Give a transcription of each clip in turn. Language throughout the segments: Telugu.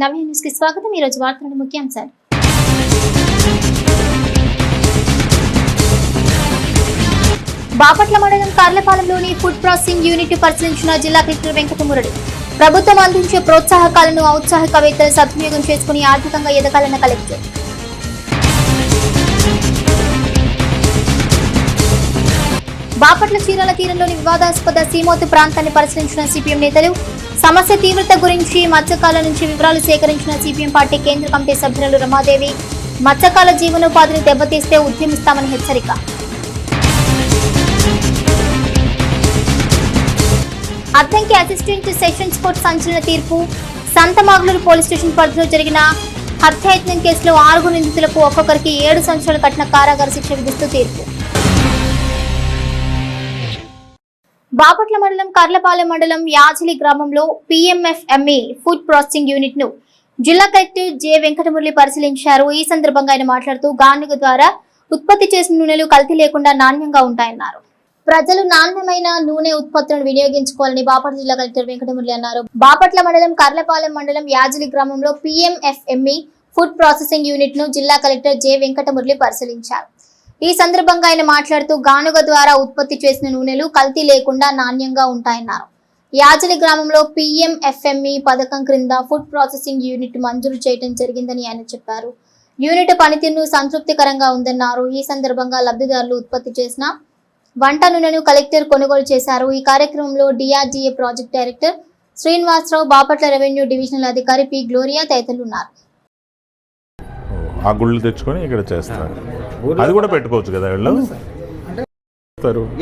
నవ్య న్యూస్ కి స్వాగతం। ఈ రోజు వార్తల ముఖ్యాంశాలు। బాపట్ల మండలం కార్లపాలెంలోని ఫుడ్ ప్రాసెసింగ్ యూనిట్ పరిశీలించిన జిల్లా కలెక్టర్ వెంకటమురళి ప్రభుత్వం అందించే ప్రోత్సాహకాలను ఔత్సాహికవేత్తలు సద్వినియోగం చేసుకుని ఆర్థికంగా ఎదగాలన్న కలెక్టర్। బాపట్ల చీరాల తీరంలోని వివాదాస్పద సీమోతు ప్రాంతాన్ని పరిశీలించిన సిపిఎం నేతలు సమస్య తీవ్రత గురించి మత్స్యకారుల నుంచి వివరాలు సేకరించిన సిపిఎం పార్టీ కేంద్ర కమిటీ సభ్యులు రమాదేవి మత్స్యకారుల జీవనోపాధిని దెబ్బతీస్తే ఉద్యమిస్తామని హెచ్చరిక। అద్దంకి అసిస్టెంట్ సెషన్స్ కోర్టు సంచలన తీర్పు। సంతమాగులూరు పోలీస్ స్టేషన్ పరిధిలో జరిగిన హత్యాయత్నం కేసులో 6 నిందితులకు ఒక్కొక్కరికి 7 సంవత్సరాల కఠిన కారాగార శిక్ష విధిస్తూ తీర్పు। బాపట్ల మండలం కర్లపాలెం మండలం యాజిలి గ్రామంలో పిఎంఎఫ్ఎంఈ ఫుడ్ ప్రాసెసింగ్ యూనిట్ ను జిల్లా కలెక్టర్ జె వెంకటమురళి పరిశీలించారు। ఈ సందర్భంగా ఆయన మాట్లాడుతూ గానుగ ద్వారా ఉత్పత్తి చేసిన నూనెలు కల్తీ లేకుండా నాణ్యంగా ఉంటాయన్నారు। ప్రజలు నాణ్యమైన నూనె ఉత్పత్తులను వినియోగించుకోవాలని బాపట్ల జిల్లా కలెక్టర్ వెంకటమురళి అన్నారు। బాపట్ల మండలం కర్లపాలెం మండలం యాజిలి గ్రామంలో పిఎంఎఫ్ఎంఈ ఫుడ్ ప్రాసెసింగ్ యూనిట్ ను జిల్లా కలెక్టర్ జె వెంకటమురళి పరిశీలించారు। ఈ సందర్భంగా ఆయన మాట్లాడుతూ గానుగ ద్వారా ఉత్పత్తి చేసిన నూనెలు కల్తీ లేకుండా నాణ్యంగా ఉంటాయన్నారు। యాజలి గ్రామంలో పిఎంఎఫ్ఎంఈ పథకం క్రింద ఫుడ్ ప్రాసెసింగ్ యూనిట్ మంజూరు చేయడం జరిగిందని ఆయన చెప్పారు। యూనిట్ పనితీరు సంతృప్తికరంగా ఉందన్నారు। ఈ సందర్భంగా లబ్ధిదారులు ఉత్పత్తి చేసిన వంట నూనెను కలెక్టర్ కొనుగోలు చేశారు। ఈ కార్యక్రమంలో DRDA project director Srinivasarao, Bapatla revenue divisional అధికారి పి గ్లోరియా తదితరులు ఉన్నారు। ఆ గుళ్ళు తెచ్చుకొని ఇక్కడ చేస్తారు, అది కూడా పెట్టుకోవచ్చు కదా వీళ్ళు।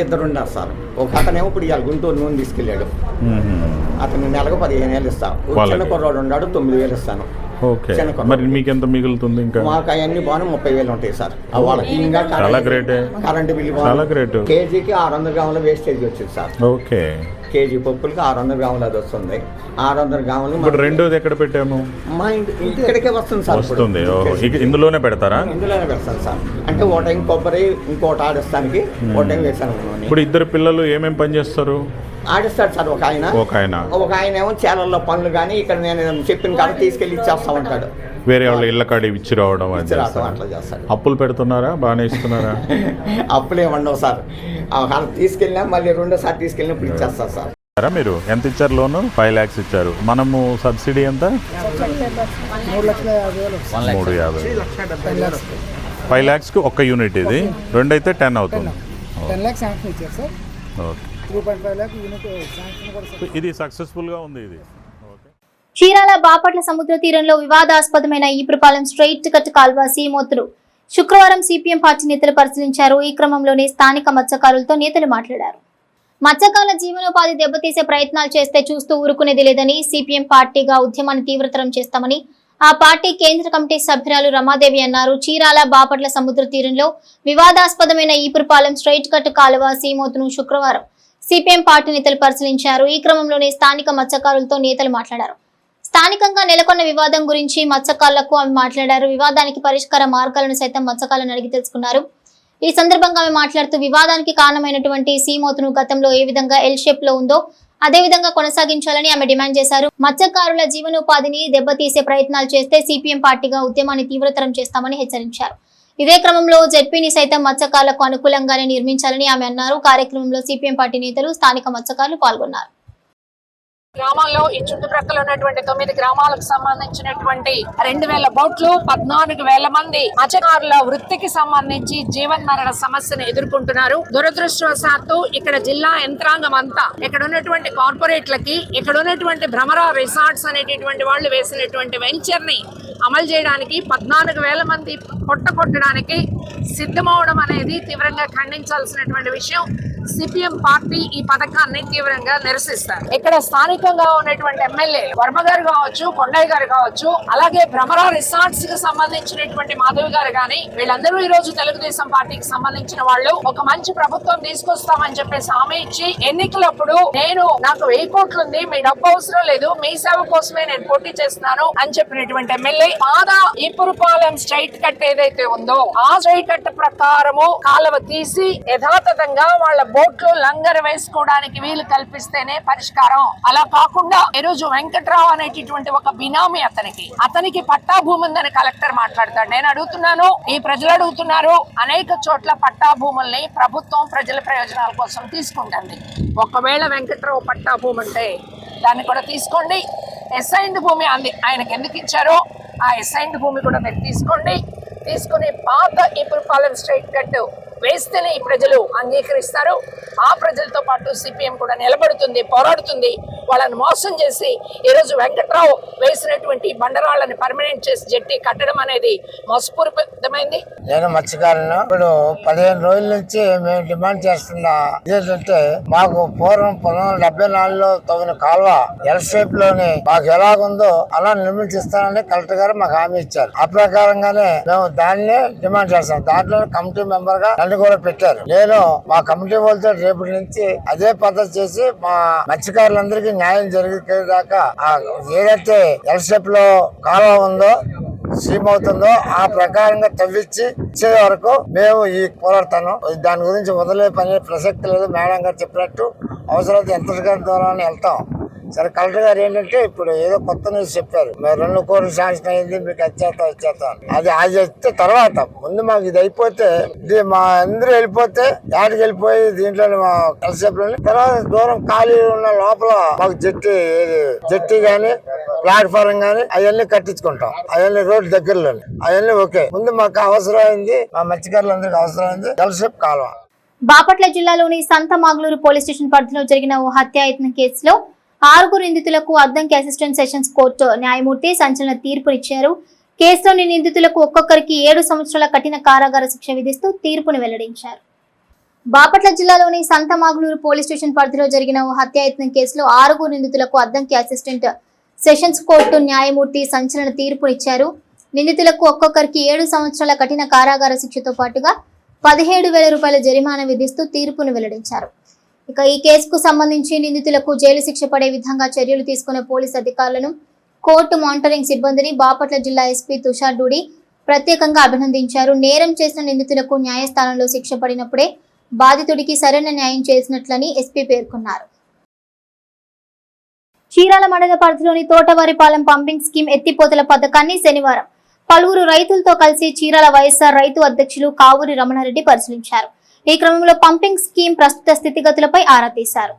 ఇద్దరు ఉన్నారు సార్, ఒక అతనేమో ఇప్పుడు ఇవాళ గుంటూరు నూనె తీసుకెళ్ళాడు, అతను నెలకు 15,000 ఇస్తాను, చిన్న కుర్రాడు ఉన్నాడు 9,000 ఇస్తాను। ఓకే, మరి మీకు ఎంత మిగులుతుంది? ఇంకా మాకు అవన్నీ బాగా 30,000 ఉంటాయి సార్। వాళ్ళకి ఇంకా కరెంటు బిల్లు చాలా గ్రేట్। కేజీకి 600 గ్రాముల వేస్టేజ్ వచ్చింది సార్। ఓకే, కేజీ పప్పులకి 600 గ్రాములు అది వస్తుంది। 600 గ్రాములు ఇప్పుడు రెండోది ఎక్కడ పెట్టాము? మా ఇంటి ఇక్కడికే వస్తుంది సార్। వస్తుంది, ఇందులోనే పెడతారా? ఇందులోనే పెడతాను సార్। అంటే ఓ టైం కొబ్బరి, ఇంకోటి ఆడిస్తానికి ఓ టైం వేసాను। ఇప్పుడు ఇద్దరు పిల్లలు ఏమేమి పని చేస్తారు? ఆడిస్తాడు సార్ ఒక ఆయన ఏమో చేలల్లో పనులు కానీ ఇక్కడ నేను చెప్పిన కాడ తీసుకెళ్ళి ఇచ్చేస్తా ఉంటాడు, వేరే వాళ్ళ ఇళ్ళ కాడ ఇచ్చి రావడం అట్లా చేస్తాడు। అప్పులు పెడుతున్నారా? బాగానే ఇస్తున్నారా? అప్పులు ఏమండవు సార్, తీసుకెళ్ళినా మళ్ళీ రెండోసారి తీసుకెళ్ళినప్పుడు ఇచ్చేస్తారు సార్। మీరు ఎంత ఇచ్చారు లోను? 5 lakhs ఇచ్చారు, మనము సబ్సిడీ ఎంత? 3,50,000। 5 lakhs కి ఒక్క యూనిట్, ఇది రెండు అయితే 10 అవుతుంది। ఇది సక్సెస్ఫుల్ గా ఉంది ఇది। చీరాల బాపట్ల సముద్ర తీరంలో వివాదాస్పదమైన ఈపురపాలెం స్ట్రైట్ కట్ కాల్వ సీమోతును శుక్రవారం సిపిఎం పార్టీ నేతలు పరిశీలించారు। ఈ క్రమంలోనే స్థానిక మత్స్యకారులతో నేతలు మాట్లాడారు। మత్స్యకారుల జీవనోపాధి దెబ్బతీసే ప్రయత్నాలు చేస్తే చూస్తూ ఊరుకునేది లేదని, సిపిఎం పార్టీగా ఉద్యమాన్ని తీవ్రతరం చేస్తామని ఆ పార్టీ కేంద్ర కమిటీ సభ్యురాలు రమాదేవి అన్నారు। చీరాల బాపట్ల సముద్ర తీరంలో వివాదాస్పదమైన ఈపురపాలెం స్ట్రైట్ కట్ కాలువ సీమోతును శుక్రవారం సిపిఎం పార్టీ నేతలు పరిశీలించారు। ఈ క్రమంలోనే స్థానిక మత్స్యకారులతో నేతలు మాట్లాడారు। స్థానికంగా నెలకొన్న వివాదం గురించి మత్స్యకారులకు ఆమె మాట్లాడారు। వివాదానికి పరిష్కార మార్గాలను సైతం మత్స్యకారులను అడిగి తెలుసుకున్నారు। ఈ సందర్భంగా ఆమె మాట్లాడుతూ వివాదానికి కారణమైనటువంటి సీమోతును గతంలో ఏ విధంగా ఎల్ షేప్ లో ఉందో అదే విధంగా కొనసాగించాలని ఆమె డిమాండ్ చేశారు। మత్స్యకారుల జీవనోపాధిని దెబ్బతీసే ప్రయత్నాలు చేస్తే సిపిఎం పార్టీగా ఉద్యమాన్ని తీవ్రతరం చేస్తామని హెచ్చరించారు। ఇదే క్రమంలో జెడ్పీని సైతం మత్స్యకారులకు అనుకూలంగానే నిర్మించాలని ఆమె అన్నారు। కార్యక్రమంలో సిపిఎం పార్టీ నేతలు, స్థానిక మత్స్యకారులు పాల్గొన్నారు। గ్రామాల్లో ఈ చుట్టుప్రక్కల ఉన్నటువంటి 9 గ్రామాలకు సంబంధించినటువంటి 2,000 బోట్లు, 14,000 మంది మత్స్యకారుల వృత్తికి సంబంధించి జీవన్మరణ సమస్యను ఎదుర్కొంటున్నారు। దురదృష్టవశాత్తు ఇక్కడ జిల్లా యంత్రాంగం అంతా ఇక్కడ ఉన్నటువంటి కార్పొరేట్లకి, ఇక్కడ ఉన్నటువంటి భ్రమరా రిసార్ట్స్ అనేటటువంటి వాళ్ళు వేసినటువంటి వెంచర్ ని అమలు చేయడానికి 14,000 మంది కొట్టడానికి సిద్ధమవడం అనేది తీవ్రంగా ఖండించాల్సినటువంటి విషయం। సిపిఎం పార్టీ ఈ పథకాన్ని తీవ్రంగా నిరసిస్తారు। ఇక్కడ స్థానికంగా ఉన్నటువంటి ఎమ్మెల్యే వర్మ గారు కావచ్చు, కొండయ్య గారు కావచ్చు, అలాగే భ్రమరా రిసార్ట్స్ కి సంబంధించినటువంటి మాధవి గారు గాని, వీళ్ళందరూ ఈ రోజు తెలుగుదేశం పార్టీకి సంబంధించిన వాళ్ళు ఒక మంచి ప్రభుత్వం తీసుకొస్తామని చెప్పేసి హామీ ఇచ్చి ఎన్నికలప్పుడు నాకు 1000 కోట్లు ఉంది, మీ డబ్బు అవసరం లేదు, మీ సేవ కోసమే నేను పోటీ చేస్తున్నాను అని చెప్పినటువంటి ఎమ్మెల్యే పాద ఈపురపాలెం స్ట్రైట్ కట్ ఏదైతే ఉందో ఆ స్ట్రైట్ కట్ ప్రకారము కాలువ తీసి యథాతథంగా వాళ్ళ బోట్లు లంగర్ వేసుకోవడానికి వీలు కల్పిస్తేనే పరిష్కారం. అలా కాకుండా ఈరోజు వెంకట్రావు అనేటటువంటి ఒక బినామీ అతనికి పట్టా భూమి ఉందని కలెక్టర్ మాట్లాడతాడు. నేను అడుగుతున్నాను, ఈ ప్రజలు అడుగుతున్నారు, అనేక చోట్ల పట్టా భూముల్ని ప్రభుత్వం ప్రజల ప్రయోజనాల కోసం తీసుకుంటుంది. ఒకవేళ వెంకట్రావు పట్టా భూమి అంటే దాన్ని కూడా తీసుకోండి. అసైన్డ్ భూమి ఆయనకి ఎందుకు ఇచ్చారో ఆ అసైన్డ్ భూమి కూడా మీరు తీసుకుని పాత ఈపురపాలెం స్ట్రైట్ కట్ వేస్తేనే ఈ ప్రజలు అంగీకరిస్తారు. ఆ ప్రజలతో పాటు సిపిఎం కూడా నిలబడుతుంది, పోరాడుతుంది. వాళ్ళని మోసం చేసి ఈరోజు వెంకట్రావు వేసినటువంటి బండరాళ్ళని పర్మనెంట్ చేసి జట్టి కట్టడం అనేది మోసపూరితమైంది. నేను మత్స్యకారులను ఇప్పుడు 15 రోజుల నుంచి మేము డిమాండ్ చేస్తున్నా ఏంటంటే, మాకు పూర్వం 1974లో తవ్విన కాలువ ఎల్ షేప్ లోని మాకు ఎలాగుందో అలా నిర్మించిస్తానని కలెక్టర్ గారు మాకు హామీ ఇచ్చారు. ఆ ప్రకారంగానే మేము దాన్నే డిమాండ్ చేస్తాం. దాంట్లో కమిటీ మెంబర్ గా నన్ను కూడా పెట్టారు. నేను మా కమిటీ వాళ్ళతో రేపటి నుంచి అదే పద్ధతి చేసి మా మత్స్యకారులందరికీ న్యాయం జరిగేదాకా ఏదైతే ఎల్ షేప్ లో కాలువ ఉందో సీమ్ అవుతుందో ఆ ప్రకారంగా తవ్వించి ఇచ్చే వరకు మేము ఈ పోరాడతాను. దాని గురించి వదిలే పని ప్రసక్తి లేదు. మేడం గారు చెప్పినట్టు అవసరమైతే ఎంత దూరాన్ని వెళ్తాం. సరే, కలెక్టర్ గారు ఏంటంటే ఇప్పుడు ఏదో కొత్త న్యూస్ చెప్పారు, మేము 2 కోట్లు శాంక్షన్ అయింది, మీకు వచ్చేస్తాం. అది చెప్తే తర్వాత ముందు మాకు ఇది అయిపోతే మా అందరూ వెళ్ళిపోతే యాడికి వెళ్ళిపోయి దీంట్లో కలిసేపు తర్వాత దూరం ఖాళీ ఉన్న లోపల మాకు జట్టి గాని ప్లాట్ఫారం గాని అవన్నీ కట్టించుకుంటాం. అవన్నీ రోడ్డు దగ్గరలోనే అవన్నీ ఓకే. ముందు మాకు అవసరమైంది, మా మత్స్యకారులందరికీ అవసరమైంది కలిసేపు కాలువ. బాపట్ల జిల్లాలోని సంతమాగులూరు పోలీస్ స్టేషన్ పరిధిలో జరిగిన ఓ హత్యాయత్నం కేసులో 6 నిందితులకు అద్దంకి అసిస్టెంట్ సెషన్స్ కోర్టు న్యాయమూర్తి సంచలన తీర్పునిచ్చారు. కేసులోని నిందితులకు ఒక్కొక్కరికి 7 సంవత్సరాల కఠిన కారాగార శిక్ష విధిస్తూ తీర్పును వెల్లడించారు. బాపట్ల జిల్లాలోని సంతమాగులూరు పోలీస్ స్టేషన్ పరిధిలో జరిగిన ఓ హత్యాయత్నం కేసులో 6 నిందితులకు అద్దంకి అసిస్టెంట్ సెషన్స్ కోర్టు న్యాయమూర్తి సంచలన తీర్పునిచ్చారు. నిందితులకు ఒక్కొక్కరికి 7 సంవత్సరాల కఠిన కారాగార శిక్షతో పాటుగా 17,000 రూపాయల జరిమానా విధిస్తూ తీర్పును వెల్లడించారు. ఇక ఈ కేసుకు సంబంధించి నిందితులకు జైలు శిక్ష పడే విధంగా చర్యలు తీసుకున్న పోలీసు అధికారులను, కోర్టు మానిటరింగ్ సిబ్బందిని బాపట్ల జిల్లా ఎస్పీ తుషార్ డూడి ప్రత్యేకంగా అభినందించారు. నేరం చేసిన నిందితులకు న్యాయస్థానంలో శిక్ష పడినప్పుడే బాధితుడికి సరైన న్యాయం చేసినట్లని ఎస్పీ పేర్కొన్నారు. చీరాల మండల పరిధిలోని తోటవారిపాలెం పంపింగ్ స్కీమ్ ఎత్తిపోతల పథకాన్ని శనివారం పలువురు రైతులతో కలిసి చీరాల వైఎస్ఆర్ రైతు అధ్యక్షులు కావూరి రమణారెడ్డి పరిశీలించారు. ఈ క్రమంలో పంపింగ్ స్కీమ్ ప్రస్తుత స్థితిగతులపై ఆరా తీశారు.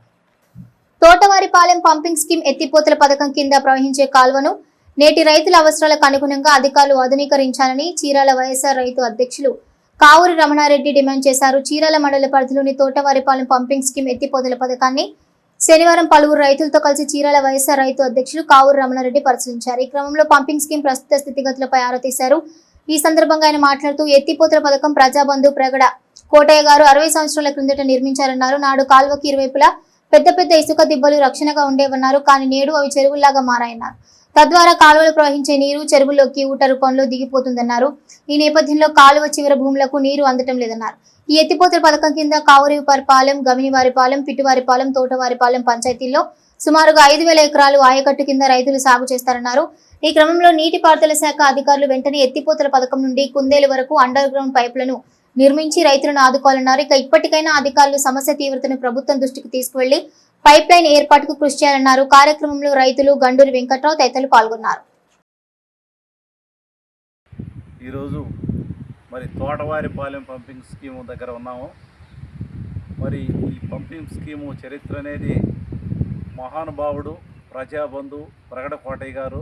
తోటవారిపాలెం పంపింగ్ స్కీమ్ ఎత్తిపోతల పథకం కింద ప్రవహించే కాలువను నేటి రైతుల అవసరాలకు అనుగుణంగా అధికారులు ఆధునీకరించాలని చీరాల వైఎస్ఆర్ రైతు అధ్యక్షులు కావూరి రమణారెడ్డి డిమాండ్ చేశారు. చీరాల మండల పరిధిలోని తోటవారిపాలెం పంపింగ్ స్కీమ్ ఎత్తిపోతల పథకాన్ని శనివారం పలువురు రైతులతో కలిసి చీరాల వైఎస్ఆర్ రైతు అధ్యక్షులు కావూరి రమణారెడ్డి పరిశీలించారు. ఈ క్రమంలో పంపింగ్ స్కీమ్ ప్రస్తుత స్థితిగతులపై ఆరా తీశారు. ఈ సందర్భంగా ఆయన మాట్లాడుతూ ఎత్తిపోతల పథకం ప్రజాబంధు ప్రగడ కోటయ్య గారు 60 సంవత్సరాల క్రిందట నిర్మించారన్నారు. నాడు కాల్వకి ఇరువైపులా పెద్ద పెద్ద ఇసుక దిబ్బలు రక్షణగా ఉండేవన్నారు. కానీ నేడు అవి చెరువుల్లాగా మారాయన్నారు. తద్వారా కాలువలు ప్రవహించే నీరు చెరువుల్లోకి ఊట రూపంలో దిగిపోతుందన్నారు. ఈ నేపథ్యంలో కాలువ చివరి భూములకు నీరు అందటం లేదన్నారు. ఈ ఎత్తిపోతల పథకం కింద కావూరిపాలెం, గమినివారిపాలెం, పిట్టువారిపాలెం, తోటవారిపాలెం పంచాయతీల్లో సుమారుగా 5,000 ఎకరాలు ఆయకట్టు కింద రైతులు సాగు చేస్తారన్నారు. ఈ క్రమంలో నీటిపారుదల శాఖ అధికారులు వెంటనే ఎత్తిపోతల పథకం నుండి కుందేలు వరకు అండర్ గ్రౌండ్ పైపులను నిర్మించి రైతులను ఆదుకోవాలన్నారు. ఇక ఇప్పటికైనా అధికారులు సమస్య తీవ్రతను ప్రభుత్వం దృష్టికి తీసుకువెళ్లి పైప్ లైన్ ఏర్పాటుకు కృషి చేయాలన్నారు. కార్యక్రమంలో రైతులు గండూరి వెంకట్రావు తదితరులు పాల్గొన్నారు. ఈరోజు మరి తోటవారిపాలెం పంపింగ్ స్కీము దగ్గర ఉన్నాము. మరి ఈ పంపింగ్ స్కీము చరిత్ర అనేది మహానుభావుడు ప్రజాబంధు ప్రగడ కోటయ్య గారు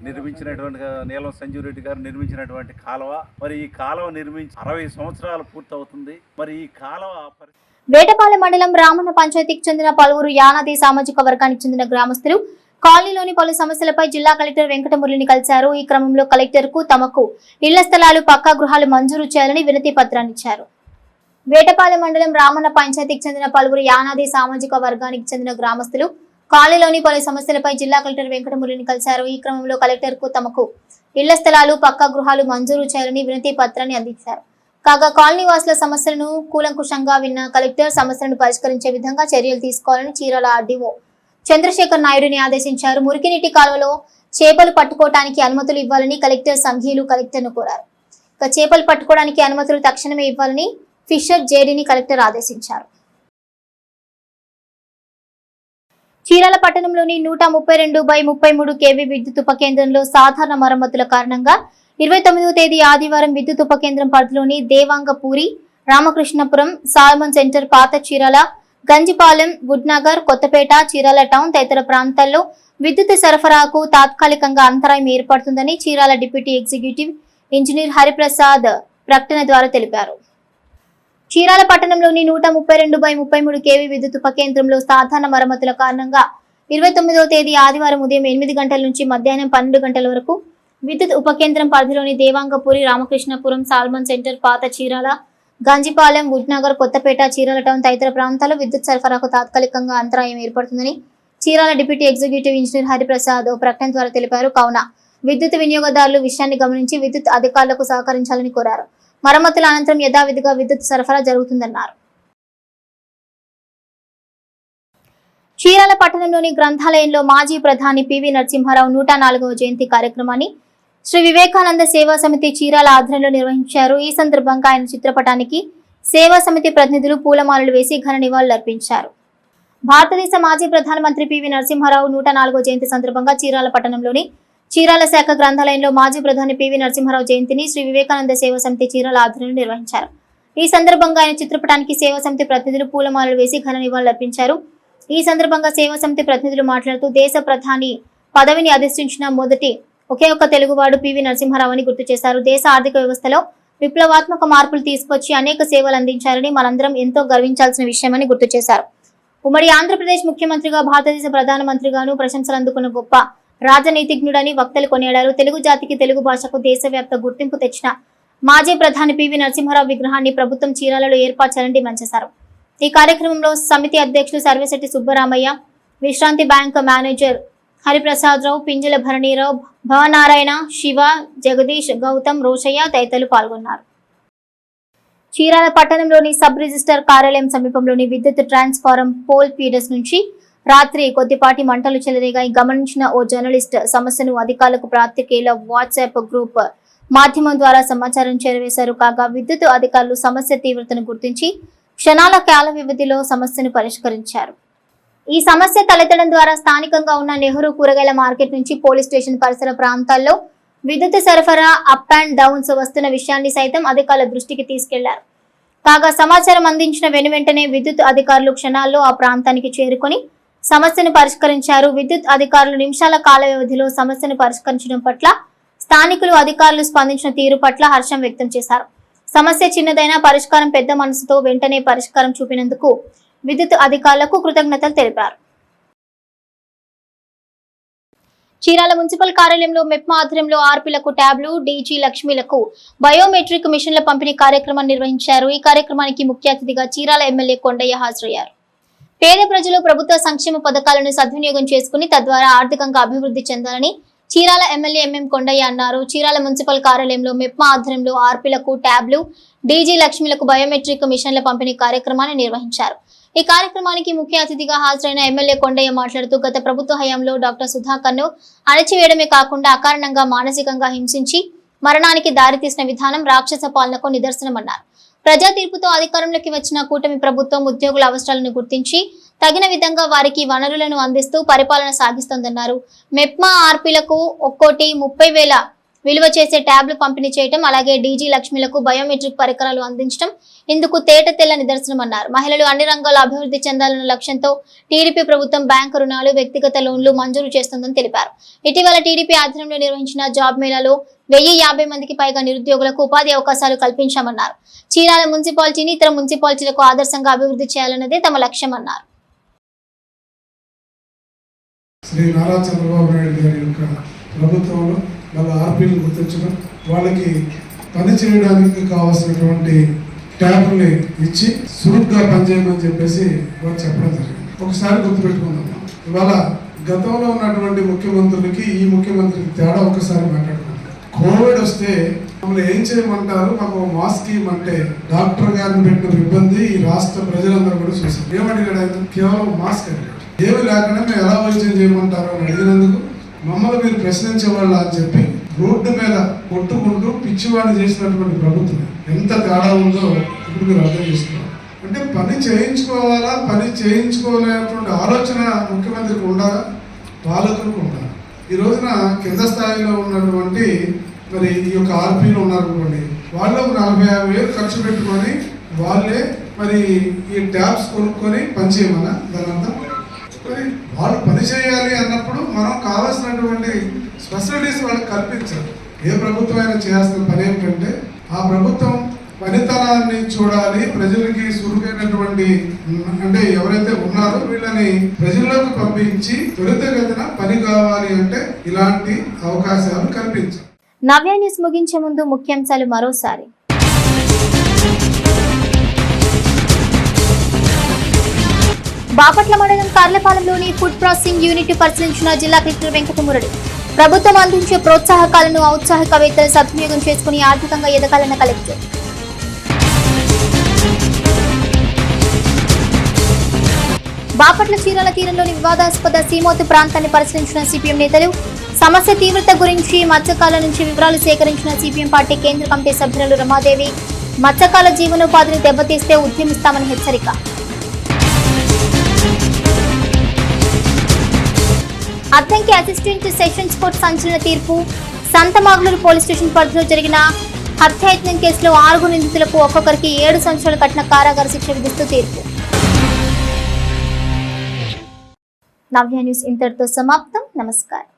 నిర్మించినటువంటి, నీలం సంజీవ్ రెడ్డి గారు నిర్మించినటువంటి కాలువ. మరి ఈ కాలువ నిర్మించి 60 సంవత్సరాలు పూర్తవుతుంది. మరి ఈ కాలువ వేటపాలెం మండలం రామన్న పంచాయతీకి చెందిన పలువురు యానాది సామాజిక వర్గానికి చెందిన గ్రామస్తులు కాలనీలోని పలు సమస్యలపై జిల్లా కలెక్టర్ వెంకటమురళిని కలిశారు. ఈ క్రమంలో కలెక్టర్ కు తమకు ఇళ్ల స్థలాలు, పక్కా గృహాలు మంజూరు చేయాలని వినతి పత్రాన్ని ఇచ్చారు. వేటపాలెం మండలం రామన్న పంచాయతీకి చెందిన పలువురు యానాది సామాజిక వర్గానికి చెందిన గ్రామస్తులు కాలనీలోని పలు సమస్యలపై జిల్లా కలెక్టర్ వెంకటమురళిని కలిశారు. ఈ క్రమంలో కలెక్టర్ కు తమకు ఇళ్ల స్థలాలు, పక్కా గృహాలు మంజూరు చేయాలని వినతి పత్రాన్ని అందించారు. కాగా కాలనీ వాసుల సమస్యలను కూలంకుషంగా విన్న కలెక్టర్ సమస్యలను పరిష్కరించే విధంగా చర్యలు తీసుకోవాలని చీరాల ఆర్డీఓ చంద్రశేఖర్ నాయుడుని ఆదేశించారు. మురికినీటి కాలువలో చేపలు పట్టుకోవడానికి అనుమతులు ఇవ్వాలని కలెక్టర్ సంఘీయులు కలెక్టర్ను కోరారు. ఇక చేపలు పట్టుకోవడానికి అనుమతులు తక్షణమే ఇవ్వాలని ఫిషర్ జేడీని కలెక్టర్ ఆదేశించారు. చీరాల పట్టణంలోని 132/33 kV విద్యుత్ ఉప కేంద్రంలో సాధారణ మరమ్మతుల కారణంగా 29వ తేదీ ఆదివారం విద్యుత్ ఉప కేంద్రం పరిధిలోని దేవాంగపూరి, రామకృష్ణపురం, సాల్మన్ సెంటర్, పాత చీరాల, గంజిపాలెం, గుడ్నగర్, కొత్తపేట, చీరాల టౌన్ తదితర ప్రాంతాల్లో విద్యుత్ సరఫరాకు తాత్కాలికంగా అంతరాయం ఏర్పడుతుందని Chirala deputy executive engineer Hariprasad ప్రకటన ద్వారా తెలిపారు. చీరాల పట్టణంలోని 132/33 kV విద్యుత్ ఉప కేంద్రంలో సాధారణ మరమ్మతుల కారణంగా 29వ తేదీ ఆదివారం ఉదయం 8 గంటల నుంచి మధ్యాహ్నం 12 గంటల వరకు విద్యుత్ ఉప కేంద్రం పరిధిలోని దేవాంగపూరి, రామకృష్ణపురం, సాల్మన్ సెంటర్, పాత చీరాల, గంజిపాలెం, గుడ్నగర్, కొత్తపేట, చీరాల టౌన్ తదితర ప్రాంతాల్లో విద్యుత్ సరఫరాకు తాత్కాలికంగా అంతరాయం ఏర్పడుతుందని Chirala deputy executive engineer Hariprasad ప్రకటన ద్వారా తెలిపారు. కావున విద్యుత్ వినియోగదారులు విషయాన్ని గమనించి విద్యుత్ అధికారులకు సహకరించాలని కోరారు. మరమ్మతుల అనంతరం యథావిధిగా విద్యుత్ సరఫరా జరుగుతుందన్నారు. చీరాల పట్టణంలోని గ్రంథాలయంలో మాజీ ప్రధాని పివి నరసింహారావు 104వ జయంతి కార్యక్రమాన్ని శ్రీ వివేకానంద సేవా సమితి చీరాల ఆధ్వర్యంలో నిర్వహించారు. ఈ సందర్భంగా ఆయన చిత్రపటానికి సేవా సమితి ప్రతినిధులు పూలమాలలు వేసి ఘన నివాళులర్పించారు. భారతదేశ మాజీ ప్రధానమంత్రి పివి నరసింహారావు 104వ జయంతి సందర్భంగా చీరాల పట్టణంలోని చీరాల శాఖ గ్రంథాలయంలో మాజీ ప్రధాని పివి నరసింహారావు జయంతిని శ్రీ వివేకానంద సేవా సమితి చీరాల ఆధ్వర్యంలో నిర్వహించారు. ఈ సందర్భంగా ఆయన చిత్రపటానికి సేవా సమితి ప్రతినిధులు పూలమాలలు వేసి ఘన నివాళులర్పించారు. ఈ సందర్భంగా సేవా సమితి ప్రతినిధులు మాట్లాడుతూ దేశ ప్రధాని పదవిని అధిష్ఠించిన మొదటి ఒకే ఒక్క తెలుగువాడు పివి నరసింహారావు అని గుర్తు చేశారు. దేశ ఆర్థిక వ్యవస్థలో విప్లవాత్మక మార్పులు తీసుకొచ్చి అనేక సేవలు అందించారని మనందరం ఎంతో గర్వించాల్సిన విషయమని గుర్తు చేశారు. ఉమ్మడి ఆంధ్రప్రదేశ్ ముఖ్యమంత్రిగా, భారతదేశ ప్రధానమంత్రిగాను ప్రశంసలు అందుకున్న గొప్ప రాజనీతిజ్ఞుడని వక్తలు కొనియాడారు. తెలుగు జాతికి, తెలుగు భాషకు దేశవ్యాప్త గుర్తింపు తెచ్చిన మాజీ ప్రధాని పివి నరసింహారావు విగ్రహాన్ని ప్రభుత్వం చీరాలలో ఏర్పాటు డిమాండ్ చేశారు. ఈ కార్యక్రమంలో సమితి అధ్యక్షులు సర్వేశెట్టి సుబ్బరామయ్య, విశ్రాంతి బ్యాంక్ మేనేజర్ హరిప్రసాదరావు, పింజల భరణీరావు, భవనారాయణ, శివ, జగదీష్, గౌతమ్, రోషయ్య తదితరులు పాల్గొన్నారు. చీరాల పట్టణంలోని సబ్ రిజిస్టర్ కార్యాలయం సమీపంలోని విద్యుత్ ట్రాన్స్ఫారం పోల్ పీడర్స్ నుంచి రాత్రి కొద్దిపాటి మంటలు చెలరేగాయి. గమనించిన ఓ జర్నలిస్ట్ సమస్యను అధికారులకు పాత్రికేయుల వాట్సాప్ గ్రూప్ మాధ్యమం ద్వారా సమాచారం చేరవేశారు. కాగా విద్యుత్ అధికారులు సమస్య తీవ్రతను గుర్తించి క్షణాల కాల వ్యవధిలో సమస్యను పరిష్కరించారు. ఈ సమస్య తలెత్తడం ద్వారా స్థానికంగా ఉన్న నెహ్రూ కూరగాయల మార్కెట్ నుంచి పోలీస్ స్టేషన్ పరిసర ప్రాంతాల్లో విద్యుత్ సరఫరా అప్ అండ్ డౌన్స్ వస్తున్న విషయాన్ని సైతం అధికారుల దృష్టికి తీసుకెళ్లారు. కాగా సమాచారం అందించిన వెనువెంటనే విద్యుత్ అధికారులు క్షణాల్లో ఆ ప్రాంతానికి చేరుకొని సమస్యను పరిష్కరించారు. విద్యుత్ అధికారులు నిమిషాల కాల వ్యవధిలో సమస్యను పరిష్కరించడం పట్ల స్థానికులు, అధికారులు స్పందించిన తీరు పట్ల హర్షం వ్యక్తం చేశారు. సమస్య చిన్నదైనా పరిష్కారం పెద్ద మనసుతో వెంటనే పరిష్కారం చూపినందుకు విద్యుత్ అధికారులకు కృతజ్ఞతలు తెలిపారు. చీరాల మున్సిపల్ కార్యాలయంలో మెప్మా ఆధ్వర్యంలో ఆర్పీలకు ట్యాబ్లు, డీజీ లక్ష్మీలకు బయోమెట్రిక్ మిషన్ల పంపిణీ కార్యక్రమాన్ని నిర్వహించారు. ఈ కార్యక్రమానికి ముఖ్య అతిథిగా చీరాల ఎమ్మెల్యే కొండయ్య హాజరయ్యారు. పేద ప్రజలు ప్రభుత్వ సంక్షేమ పథకాలను సద్వినియోగం చేసుకుని తద్వారా ఆర్థికంగా అభివృద్ధి చెందాలని చీరాల ఎమ్మెల్యే ఎంఎం కొండయ్య అన్నారు. చీరాల మున్సిపల్ కార్యాలయంలో మెప్మా ఆధ్వర్యంలో ఆర్పీలకు ట్యాబ్లు, డీజీ లక్ష్మీలకు బయోమెట్రిక్ మిషన్ల పంపిణీ కార్యక్రమాన్ని నిర్వహించారు. ఈ కార్యక్రమానికి ముఖ్య అతిథిగా హాజరైన ఎమ్మెల్యే కొండయ్య మాట్లాడుతూ గత ప్రభుత్వ హయాంలో డాక్టర్ సుధాకర్ను అణచివేయడమే కాకుండా అకారణంగా మానసికంగా హింసించి మరణానికి దారితీసిన విధానం రాక్షస పాలనకు నిదర్శనమన్నారు. ప్రజా తీర్పుతో అధికారంలోకి వచ్చిన కూటమి ప్రభుత్వం ఉద్యోగుల అవసరాలను గుర్తించి తగిన విధంగా వారికి వనరులను అందిస్తూ పరిపాలన సాగిస్తోందన్నారు. మెప్మా ఆర్పీలకు ఒక్కోటి 30,000 విలువ చేసే ట్యాబ్లు పంపిణీ చేయడం, అలాగే డీజీ లక్ష్మీలకు బయోమెట్రిక్ పరికరాలు అందించడం ఇందుకు తేట తెల్ల నిదర్శనమన్నారు. మహిళలు అన్ని రంగాల్లో అభివృద్ధి చెందాలన్న లక్ష్యంతో టీడీపీ ప్రభుత్వం బ్యాంకు రుణాలు, వ్యక్తిగత లోన్లు మంజూరు చేస్తోందని తెలిపారు. ఇటీవల టీడీపీ ఆధ్వర్యంలో నిర్వహించిన జాబ్ మేళాలో 1050 మందికి పైగా నిరుద్యోగులకు ఉపాధి అవకాశాలు కల్పించామన్నారు. చీరాల మున్సిపాలిటీని ఇతర మున్సిపాలిటీలకు ఆదర్శంగా అభివృద్ధి చేయాలన్నదే తమ లక్ష్యమన్నారు. శ్రీ నారా చంద్రబాబు నాయుడు గారి యొక్క ప్రభుత్వంలో వాళ్ళ ఆర్పీలు గుర్తించడం, వాళ్ళకి పని చేయడానికి కావాల్సినటువంటి ట్యాబ్ని ఇచ్చి సురుగ్గా పనిచేయమని చెప్పేసి వాళ్ళు చెప్పడం జరిగింది. ఒకసారి గుర్తుపెట్టుకుందాం, ఇవాళ గతంలో ఉన్నటువంటి ముఖ్యమంత్రులకి ఈ ముఖ్యమంత్రికి తేడా ఒకసారి మాట్లాడుకుంటాం. కోవిడ్ వస్తే మమ్మల్ని ఏం చేయమంటారు, మాకు మాస్క్ ఇవ్వమంటే డాక్టర్ గారిని పెట్టిన ఇబ్బంది ఈ రాష్ట్ర ప్రజలందరూ కూడా చూసారు. ఏమడిగాడు ఆయన? కేవలం మాస్క్ అడిగాడు. ఏమి లేకుండా మేము ఎలా వైద్యం చేయమంటారు అని అడిగినందుకు మమ్మల్ని మీరు ప్రశ్నించేవాళ్ళ అని చెప్పి రోడ్డు మీద కొట్టుకుంటూ పిచ్చివాడిని చేసినటువంటి ప్రభుత్వం ఎంత తేడా ఉందో ఇప్పుడు మీరు అర్థం చేస్తున్నారు. అంటే పని చేయించుకోవాలా, పని చేయించుకోలేనటువంటి ఆలోచన ముఖ్యమంత్రికి ఉండాలా, పాలకులకు ఉండాలి. ఈ రోజున కింద స్థాయిలో ఉన్నటువంటి మరి ఈ యొక్క ఆర్పీలు ఉన్నారనుకోండి, వాళ్ళు 40,000 ఖర్చు పెట్టుకొని వాళ్ళే మరి ఈ ట్యాబ్స్ కొనుక్కొని పని చేయమన్నా దాని అంతా. మరి వాళ్ళు పని చేయాలి అన్నప్పుడు మనం కావాల్సినటువంటి ఫెసిలిటీస్ వాళ్ళకి కల్పించాలి. ఏ ప్రభుత్వం అయినా చేయాల్సిన పని ఏంటంటే ఆ ప్రభుత్వం పనితనాన్ని చూడాలి, ప్రజలకి సులువైనటువంటి అంటే ఎవరైతే ఉన్నారో వీళ్ళని ప్రజల్లోకి పంపించి త్వరితగతిన పని కావాలి అంటే ఇలాంటి అవకాశాలు కల్పించాలి. నవ్య న్యూస్ ముగించే ముందు ముఖ్యాంశాలు మరోసారి. బాపట్ల మండలం కార్లపాలెంలోని ఫుడ్ ప్రాసెసింగ్ యూనిట్ పరిశీలించిన జిల్లా కలెక్టర్ వెంకటమురళి. ప్రభుత్వం అందించే ప్రోత్సాహకాలను ఔత్సాహికవేత్తలు సద్వినియోగం చేసుకుని ఆర్థికంగా ఎదగాలన్న కలెక్టర్. బాపట్ల చీరాల తీరంలోని వివాదాస్పద సీమోతు ప్రాంతాన్ని పరిశీలించిన సిపిఎం నేతలు. సమస్య తీవ్రత గురించి మత్స్యకారుల నుంచి వివరాలు సేకరించిన సిపిఎం పార్టీ కేంద్ర కమిటీ సభ్యులు రమాదేవి. మత్స్యకారుల జీవనోపాధిని దెబ్బతీస్తే ఉద్యమిస్తామని హెచ్చరిక. అద్దంకి అసిస్టెంట్ సెషన్స్ కోర్టు సంచలన తీర్పు. సంతమాగులూరు పోలీస్ స్టేషన్ పరిధిలో జరిగిన హత్యాయత్నం కేసులో 6 నిందితులకు ఒక్కొక్కరికి 7 సంవత్సరాల కఠిన కారాగార శిక్ష విధిస్తూ తీర్పు. నవ్య న్యూస్ ఇంతటితో సమాప్తం. నమస్కారం.